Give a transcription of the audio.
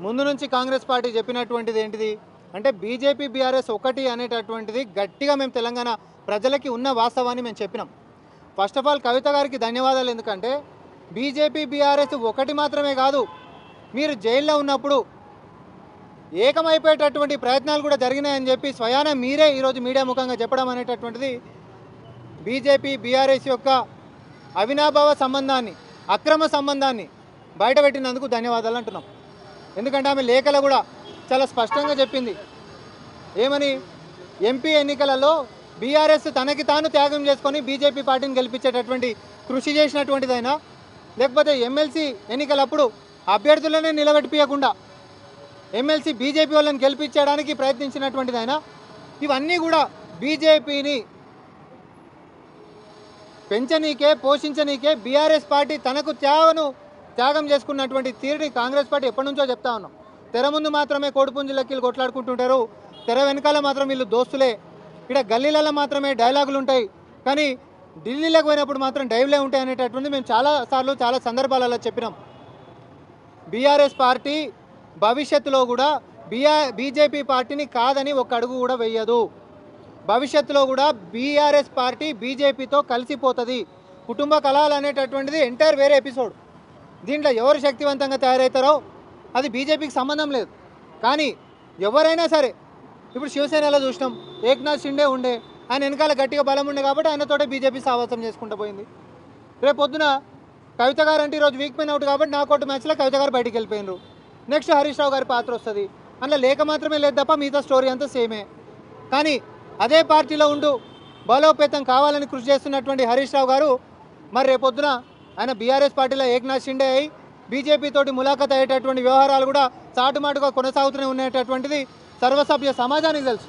ముందు నుంచి కాంగ్రెస్ పార్టీ చెప్పినటువంటిది ఏంటిది అంటే బీజేపీ బీఆర్ఎస్ ఒకటి అనేటటువంటిది గట్టిగా మేము తెలంగాణ ప్రజలకి ఉన్న వాస్తవాన్ని మేము చెప్పినాం. ఫస్ట్ ఆఫ్ ఆల్ కవిత గారికి ధన్యవాదాలు. ఎందుకంటే బీజేపీ బీఆర్ఎస్ ఒకటి మాత్రమే కాదు, మీరు జైల్లో ఉన్నప్పుడు ఏకమైపోయేటటువంటి ప్రయత్నాలు కూడా జరిగినాయని చెప్పి స్వయాన మీరే ఈరోజు మీడియా ముఖంగా చెప్పడం అనేటటువంటిది బీజేపీ బీఆర్ఎస్ యొక్క అవినాభావ సంబంధాన్ని, అక్రమ సంబంధాన్ని బయటపెట్టినందుకు ధన్యవాదాలు అంటున్నాం. ఎందుకంటే ఆమె లేఖలో కూడా చాలా స్పష్టంగా చెప్పింది. ఏమని? ఎంపీ ఎన్నికలలో బీఆర్ఎస్ తనకి తాను త్యాగం చేసుకొని బీజేపీ పార్టీని గెలిపించేటటువంటి కృషి చేసినటువంటిదైనా, లేకపోతే ఎమ్మెల్సీ ఎన్నికలప్పుడు అభ్యర్థులనే నిలబెట్టిపోయకుండా ఎమ్మెల్సీ బీజేపీ వాళ్ళని గెలిపించడానికి ప్రయత్నించినటువంటిదైనా, ఇవన్నీ కూడా బీజేపీని పెంచనీకే పోషించనీకే బీఆర్ఎస్ పార్టీ తనకు త్యాగం చేసుకున్నటువంటి తీరుని కాంగ్రెస్ పార్టీ ఎప్పటి నుంచో చెప్తా ఉన్నాం. తెర ముందు మాత్రమే కోడిపుంజు లెక్కలు కొట్లాడుకుంటుంటారు, తెర వెనకాల మాత్రం వీళ్ళు దోస్తులే, ఇక్కడ గల్లీలలో మాత్రమే డైలాగులు ఉంటాయి, కానీ ఢిల్లీలోకి పోయినప్పుడు మాత్రం డైవ్లే ఉంటాయి అనేటటువంటి మేము చాలాసార్లు చాలా సందర్భాలలో చెప్పినాం. బీఆర్ఎస్ పార్టీ భవిష్యత్తులో కూడా బీజేపీ పార్టీని కాదని ఒక అడుగు కూడా వెయ్యదు. భవిష్యత్తులో కూడా బీఆర్ఎస్ పార్టీ బీజేపీతో కలిసిపోతుంది. కుటుంబ కలహాలు అనేటటువంటిది ఎంటైర్ వేరే ఎపిసోడ్. దీంట్లో ఎవరు శక్తివంతంగా తయారవుతారో అది బీజేపీకి సంబంధం లేదు. కానీ ఎవరైనా సరే, ఇప్పుడు శివసేనలో చూసినాం, ఏక్నాథ్ షిండే ఉండే, ఆయన వెనకాల గట్టిగా బలం ఉండే కాబట్టి ఆయనతోటే బీజేపీ సావాసం చేసుకుంటూ పోయింది. రేపు పొద్దున కవిత గారు అంటే ఈరోజు వీక్ మెన్ అవుట్ కాబట్టి నాకౌట్ మ్యాచ్లో కవిత గారు బయటికి వెళ్ళిపోయినారు. నెక్స్ట్ హరీష్ రావు గారి పాత్ర వస్తుంది. అందులో లేఖ మాత్రమే లేదు తప్ప మిగతా స్టోరీ అంతా సేమే. కానీ అదే పార్టీలో ఉంటూ బలోపేతం కావాలని కృషి చేస్తున్నటువంటి హరీష్ రావు గారు మరి రేపొద్దున ఆయన బీఆర్ఎస్ పార్టీలో ఏక్నాథ్ షిండే అయి బీజేపీ తోటి ములాఖత్ అయ్యేటటువంటి వ్యవహారాలు కూడా చాటుమాటుగా కొనసాగుతూనే ఉండేటటువంటిది సర్వసభ్య సమాజానికి తెలుసు.